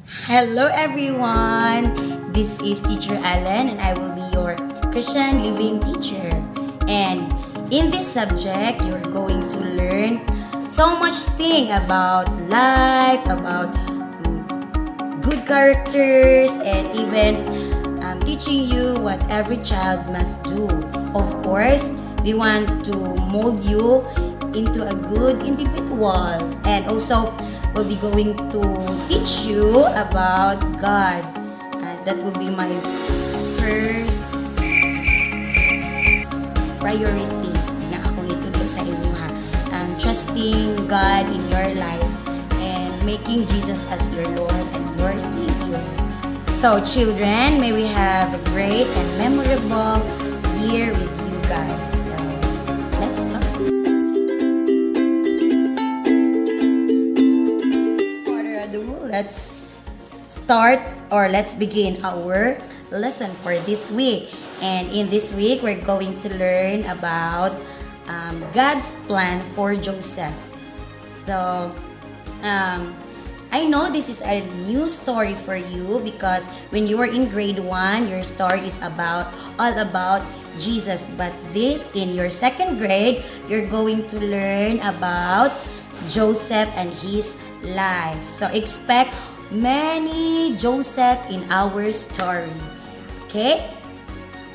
Hello everyone! This is Teacher Allen and I will be your Christian Living teacher. And in this subject, you're going to learn so much thing about life, about good characters, and even teaching you what every child must do. Of course, we want to mold you into a good individual, and also we'll be going to teach you about God. That will be my first priority na akong ituturo sa inyo ha. Trusting God in your life and making Jesus as your Lord and your Savior. So children, may we have a great and memorable year with you guys. So let's start. Let's start or let's begin our lesson for this week. And in this week, we're going to learn about God's plan for Joseph. So, I know this is a new story for you because when you were in grade 1, your story is all about Jesus. But this, in your second grade, you're going to learn about Joseph and his life. So expect many Joseph in our story. Okay?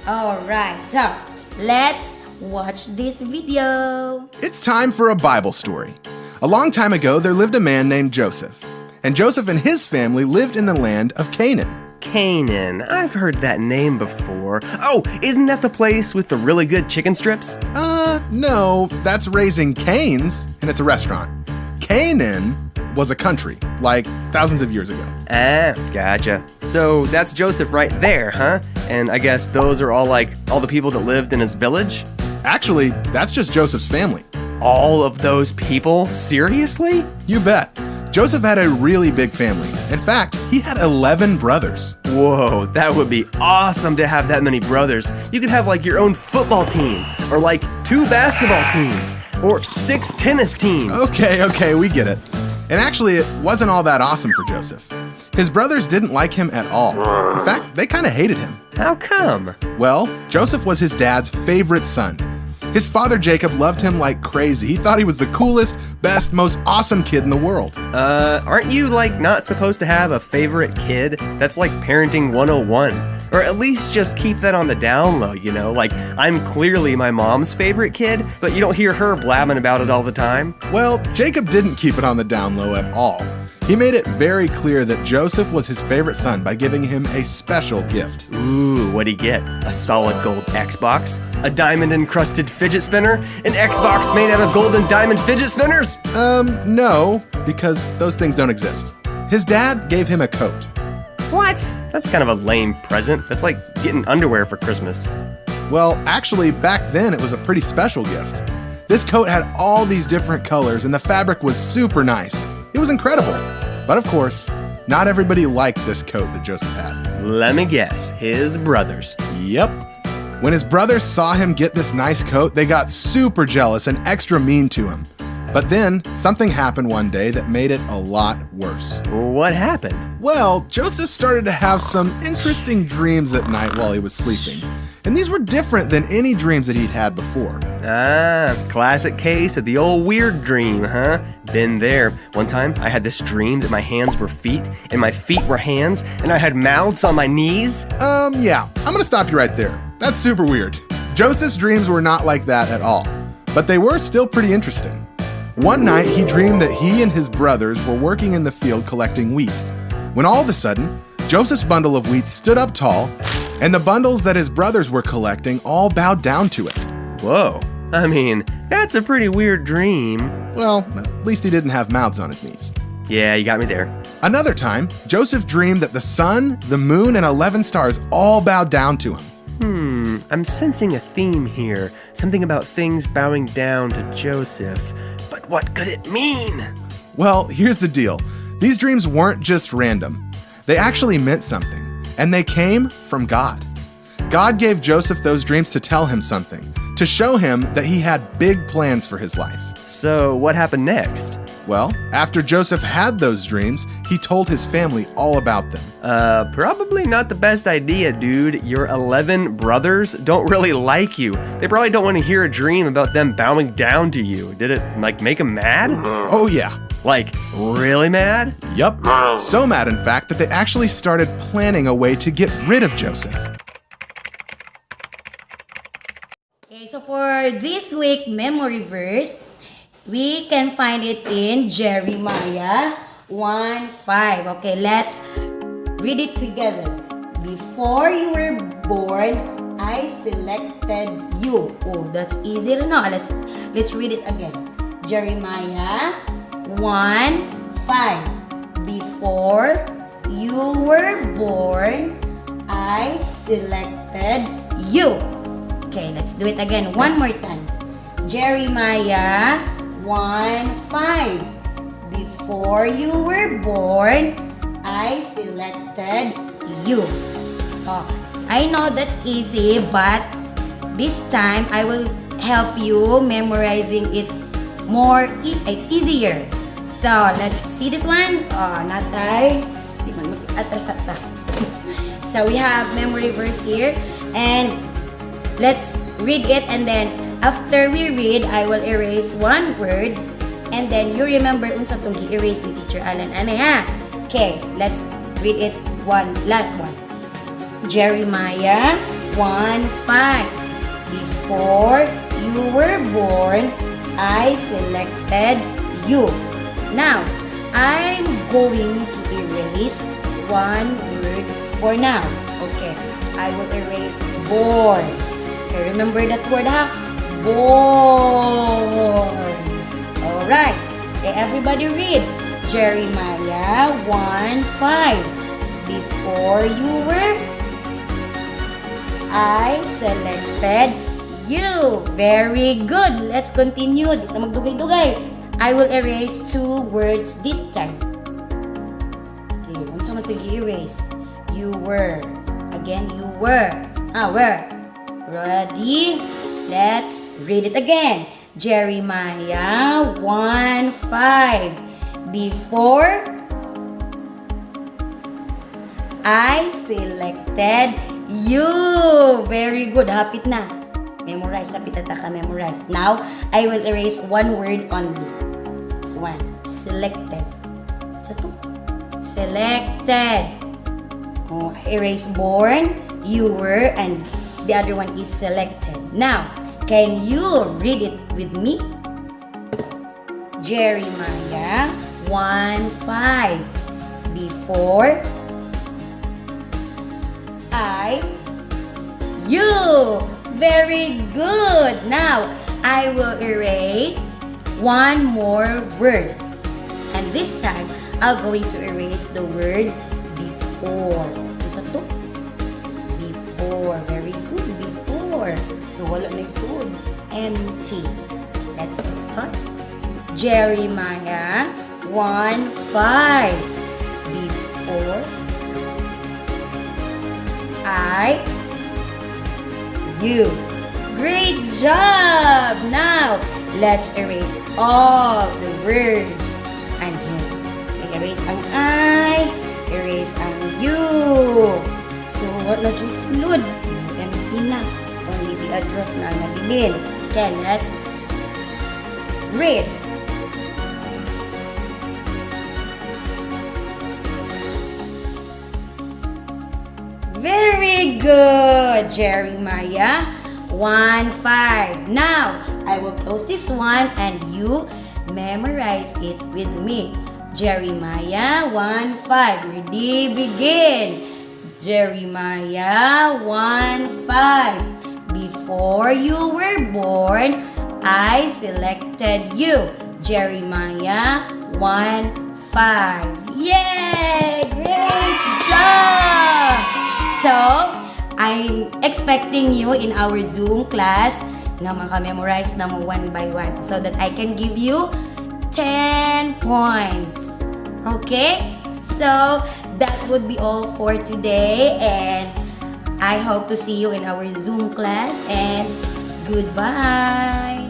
Alright, so let's watch this video. It's time for a Bible story. A long time ago, there lived a man named Joseph. And Joseph and his family lived in the land of Canaan. Canaan. I've heard that name before. Oh, isn't that the place with the really good chicken strips? No, that's Raising Cane's, and it's a restaurant. Canaan was a country, like thousands of years ago. Ah, gotcha. So that's Joseph right there, huh? And I guess those are all the people that lived in his village? Actually, that's just Joseph's family. All of those people? Seriously? You bet. Joseph had a really big family. In fact, he had 11 brothers. Whoa, that would be awesome to have that many brothers. You could have your own football team, or 2 basketball teams, or 6 tennis teams. Okay, we get it. And actually, it wasn't all that awesome for Joseph. His brothers didn't like him at all. In fact, they kind of hated him. How come? Well, Joseph was his dad's favorite son. His father Jacob loved him like crazy. He thought he was the coolest, best, most awesome kid in the world. Aren't you not supposed to have a favorite kid? That's like parenting 101. Or at least just keep that on the down low, I'm clearly my mom's favorite kid, but you don't hear her blabbing about it all the time. Well, Jacob didn't keep it on the down low at all. He made it very clear that Joseph was his favorite son by giving him a special gift. Ooh, what'd he get? A solid gold Xbox? A diamond-encrusted fidget spinner? An Xbox made out of gold and diamond fidget spinners? No, because those things don't exist. His dad gave him a coat. What? That's kind of a lame present. That's like getting underwear for Christmas. Well, actually, back then it was a pretty special gift. This coat had all these different colors and the fabric was super nice. It was incredible. But of course, not everybody liked this coat that Joseph had. Let me guess, his brothers. Yep. When his brothers saw him get this nice coat, they got super jealous and extra mean to him. But then, something happened one day that made it a lot worse. What happened? Well, Joseph started to have some interesting dreams at night while he was sleeping. And these were different than any dreams that he'd had before. Ah, classic case of the old weird dream, huh? Been there. One time, I had this dream that my hands were feet, and my feet were hands, and I had mouths on my knees. Yeah, I'm gonna stop you right there. That's super weird. Joseph's dreams were not like that at all, but they were still pretty interesting. One night, he dreamed that he and his brothers were working in the field collecting wheat, when all of a sudden, Joseph's bundle of wheat stood up tall, and the bundles that his brothers were collecting all bowed down to it. Whoa, that's a pretty weird dream. Well, at least he didn't have mouths on his knees. Yeah, you got me there. Another time, Joseph dreamed that the sun, the moon, and 11 stars all bowed down to him. I'm sensing a theme here. Something about things bowing down to Joseph. But what could it mean? Well, here's the deal. These dreams weren't just random. They actually meant something, and they came from God. God gave Joseph those dreams to tell him something, to show him that he had big plans for his life. So what happened next? Well, after Joseph had those dreams, he told his family all about them. Probably not the best idea, dude. Your 11 brothers don't really like you. They probably don't want to hear a dream about them bowing down to you. Did it, make them mad? Oh, yeah. Like, really mad? Yup. So mad, in fact, that they actually started planning a way to get rid of Joseph. Okay, so for this week memory verse, we can find it in Jeremiah 1:5. Okay, let's read it together. Before you were born, I selected you. Oh, that's easy to know. Let's read it again. Jeremiah 1:5. Before you were born, I selected you. Okay, let's do it again one more time. Jeremiah 1:5. Before you were born, I selected you. Oh, I know that's easy, but this time I will help you memorizing it more easier. So, let's see this one. Oh, natay. Di man mag-atras ata. So, we have memory verse here. And let's read it, and then after we read, I will erase one word, and then you remember unsa tong gi-erase ni Teacher Alan. Ano ha? Okay, let's read it last one. Jeremiah 1:5. Before you were born, I selected you. Now, I'm going to erase one word for now. Okay, I will erase born. Okay, remember that word ha? Born. Alright. Okay, everybody read. Jeremiah 1:5. Before you were, I selected you. Very good. Let's continue. Di na magdugay-dugay. I will erase two words this time. Okay, unsa man to i-erase? You were. Again, you were. Were. Ready? Let's read it again. Jeremiah 1:5. Before I selected you. Very good. Hapit na. Memorize. Hapit na ka memorize. Now, I will erase one word only. This one. Selected. So, to. Selected. Oh, I erase born, you were, and the other one is selected. Now, can you read it with me? Jeremiah 1:5. Before you. Very good. Now, I will erase one more word. And this time, I'm going to erase the word before. Isa to? Before. Very good. Before. So, wala na yung suod. Empty. Let's start. Jeremiah 1:5. Before you. Great job! Now, let's erase all the words and him. Okay, erase ang I, erase ang you. So, what na just sulod? Empty na. Only the address na nabilin. Okay, let's read. Very good, Jeremiah 1:5. Now, I will close this one and you memorize it with me. Jeremiah 1:5. Ready, begin. Jeremiah 1:5. Before you were born, I selected you. Jeremiah 1:5. Yay! Great job! So, I'm expecting you in our Zoom class na maka-memorize na mo one by one so that I can give you 10 points. Okay? So, that would be all for today, and I hope to see you in our Zoom class, and goodbye!